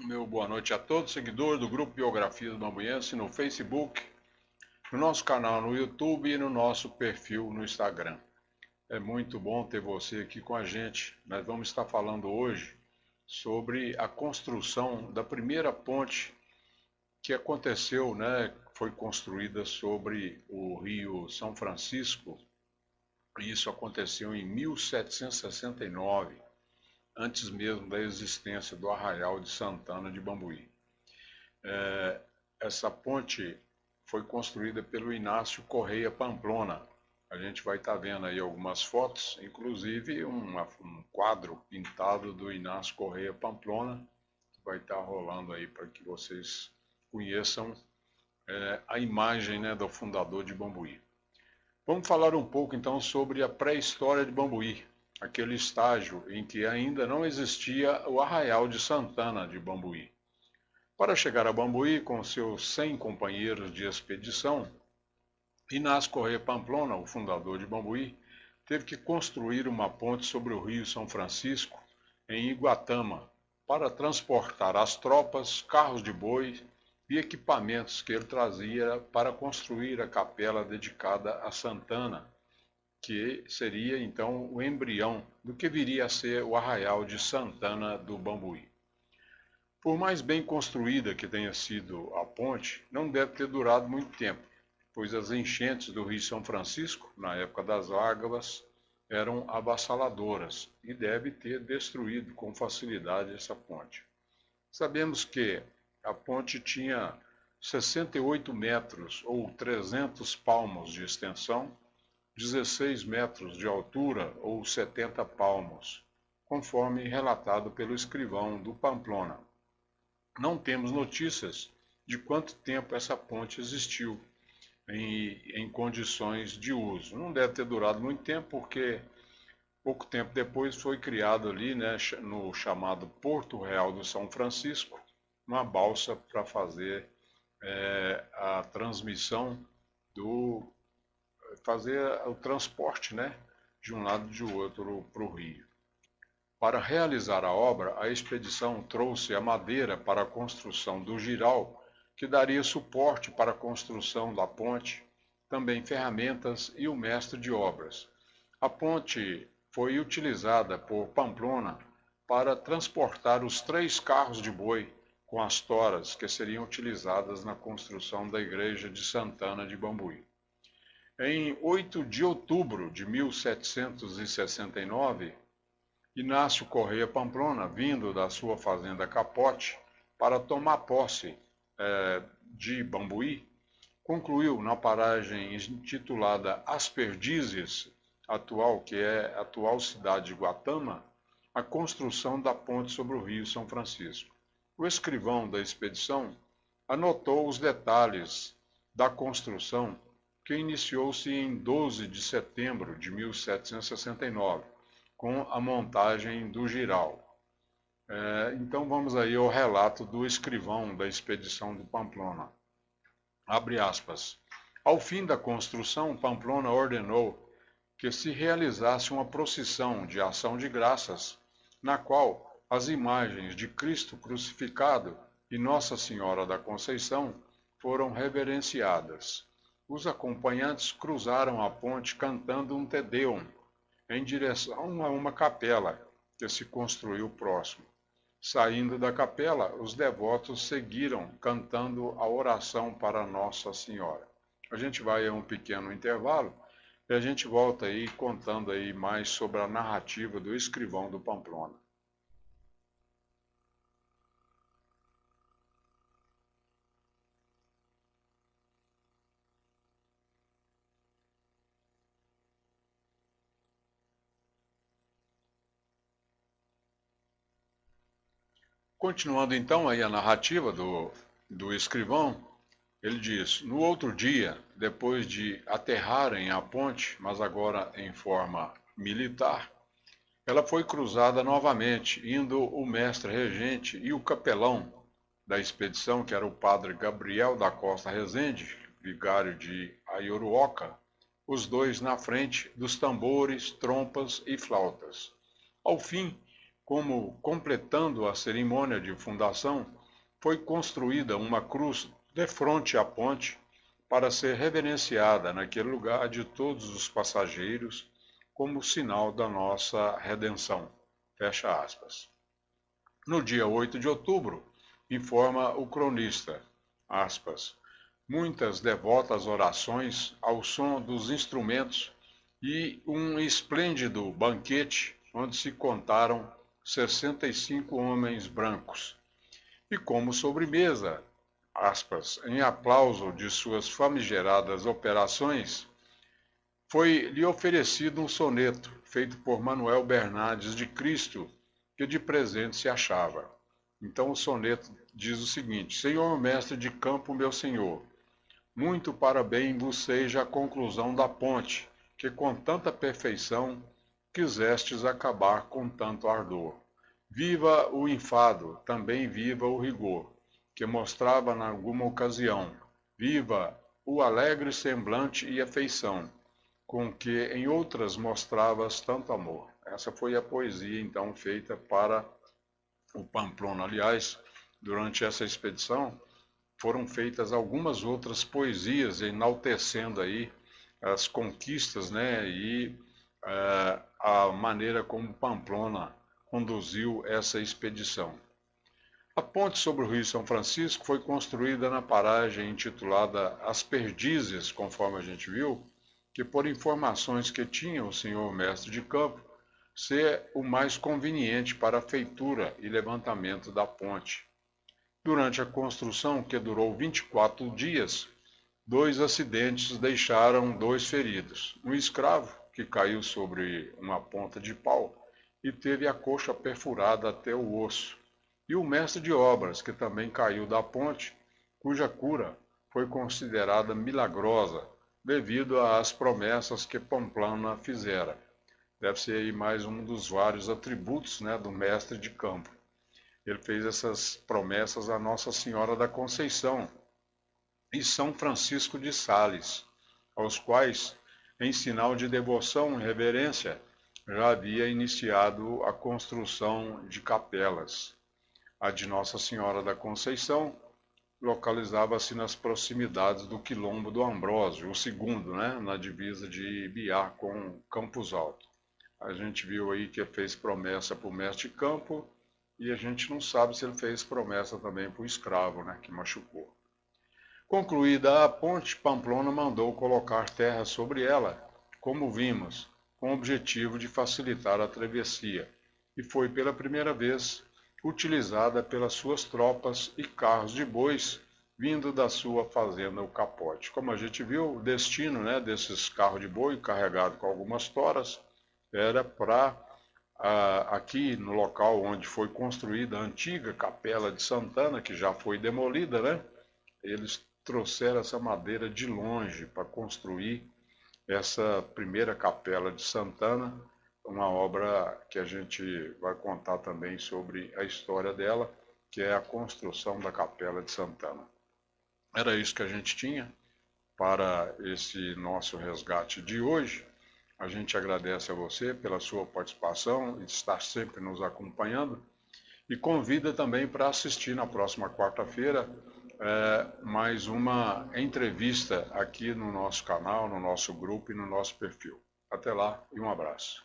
Meu boa noite a todos, seguidores do Grupo Biografias Bambuense no Facebook, no nosso canal no YouTube e no nosso perfil no Instagram. É muito bom ter você aqui com a gente. Nós vamos estar falando hoje sobre a construção da primeira ponte que aconteceu, foi construída sobre o Rio São Francisco. Isso aconteceu em 1769, antes mesmo da existência do Arraial de Santana de Bambuí. Essa ponte foi construída pelo Inácio Correia Pamplona. A gente vai estar vendo aí algumas fotos, inclusive um quadro pintado do Inácio Correia Pamplona, que vai estar rolando aí para que vocês conheçam a imagem do fundador de Bambuí. Vamos falar um pouco então sobre a pré-história de Bambuí, aquele estágio em que ainda não existia o Arraial de Santana de Bambuí. Para chegar a Bambuí com seus 100 companheiros de expedição, Inácio Correia Pamplona, o fundador de Bambuí, teve que construir uma ponte sobre o Rio São Francisco, em Iguatama, para transportar as tropas, carros de boi e equipamentos que ele trazia para construir a capela dedicada a Santana, que seria então o embrião do que viria a ser o Arraial de Santana do Bambuí. Por mais bem construída que tenha sido a ponte, não deve ter durado muito tempo, pois as enchentes do Rio São Francisco, na época das águas, eram avassaladoras e deve ter destruído com facilidade essa ponte. Sabemos que a ponte tinha 68 metros ou 300 palmos de extensão, 16 metros de altura ou 70 palmos, conforme relatado pelo escrivão do Pamplona. Não temos notícias de quanto tempo essa ponte existiu em condições de uso. Não deve ter durado muito tempo, porque pouco tempo depois foi criado ali, no chamado Porto Real do São Francisco, uma balsa para fazer a transmissão fazer o transporte, de um lado e de outro para o rio. Para realizar a obra, a expedição trouxe a madeira para a construção do giral, que daria suporte para a construção da ponte, também ferramentas e o mestre de obras. A ponte foi utilizada por Pamplona para transportar os 3 carros de boi com as toras que seriam utilizadas na construção da igreja de Santana de Bambuí. Em 8 de outubro de 1769, Inácio Correia Pamplona, vindo da sua fazenda Capote para tomar posse de Bambuí, concluiu na paragem intitulada As Perdizes, que é a atual cidade de Guatama, a construção da ponte sobre o Rio São Francisco. O escrivão da expedição anotou os detalhes da construção, que iniciou-se em 12 de setembro de 1769, com a montagem do giral. Então vamos aí ao relato do escrivão da expedição do Pamplona. Abre aspas. Ao fim da construção, Pamplona ordenou que se realizasse uma procissão de ação de graças, na qual as imagens de Cristo crucificado e Nossa Senhora da Conceição foram reverenciadas. Os acompanhantes cruzaram a ponte cantando um Te Deum, em direção a uma capela que se construiu próximo. Saindo da capela, os devotos seguiram cantando a oração para Nossa Senhora. A gente vai a um pequeno intervalo e a gente volta aí contando aí mais sobre a narrativa do escrivão do Pamplona. Continuando então aí a narrativa do escrivão, ele diz: no outro dia, depois de aterrarem a ponte, mas agora em forma militar, ela foi cruzada novamente, indo o mestre regente e o capelão da expedição, que era o padre Gabriel da Costa Rezende, vigário de Aiuruoca, os dois na frente dos tambores, trompas e flautas. Ao fim, como completando a cerimônia de fundação, foi construída uma cruz de frente à ponte para ser reverenciada naquele lugar de todos os passageiros como sinal da nossa redenção. Fecha aspas. No dia 8 de outubro, informa o cronista, aspas, muitas devotas orações ao som dos instrumentos e um esplêndido banquete onde se contaram 65 homens brancos. E como sobremesa, aspas, em aplauso de suas famigeradas operações, foi-lhe oferecido um soneto feito por Manuel Bernardes de Cristo, que de presente se achava. Então o soneto diz o seguinte: Senhor mestre de campo, meu senhor, muito parabéns vos seja a conclusão da ponte, que com tanta perfeição quisestes acabar com tanto ardor. Viva o enfado, também viva o rigor, que mostrava na alguma ocasião. Viva o alegre semblante e afeição, com que em outras mostravas tanto amor. Essa foi a poesia, então, feita para o Pamplona. Aliás, durante essa expedição, foram feitas algumas outras poesias, enaltecendo aí as conquistas, né, e a maneira como Pamplona conduziu essa expedição. A ponte sobre o Rio São Francisco foi construída na paragem intitulada As Perdizes, conforme a gente viu, que por informações que tinha o senhor mestre de campo, ser o mais conveniente para a feitura e levantamento da ponte. Durante a construção, que durou 24 dias, 2 acidentes deixaram 2 feridos. Um escravo, que caiu sobre uma ponta de pau e teve a coxa perfurada até o osso, e o mestre de obras, que também caiu da ponte, cuja cura foi considerada milagrosa, devido às promessas que Pamplona fizera. Deve ser aí mais um dos vários atributos, né, do mestre de campo. Ele fez essas promessas a Nossa Senhora da Conceição e São Francisco de Sales, aos quais, em sinal de devoção e reverência, já havia iniciado a construção de capelas. A de Nossa Senhora da Conceição localizava-se nas proximidades do Quilombo do Ambrósio, o segundo, né, na divisa de Ibiá com Campos Alto. A gente viu aí que ele fez promessa para o mestre de campo e a gente não sabe se ele fez promessa também para o escravo, né, que machucou. Concluída a ponte, Pamplona mandou colocar terra sobre ela, como vimos, com o objetivo de facilitar a travessia, e foi pela primeira vez utilizada pelas suas tropas e carros de bois vindo da sua fazenda, o Capote. Como a gente viu, o destino, né, desses carros de boi carregados com algumas toras era para aqui no local onde foi construída a antiga Capela de Santana, que já foi demolida, né? Eles trouxeram essa madeira de longe para construir essa primeira Capela de Santana, uma obra que a gente vai contar também sobre a história dela, que é a construção da Capela de Santana. Era isso que a gente tinha para esse nosso resgate de hoje. A gente agradece a você pela sua participação e estar sempre nos acompanhando e convida também para assistir na próxima quarta-feira mais uma entrevista aqui no nosso canal, no nosso grupo e no nosso perfil. Até lá e um abraço.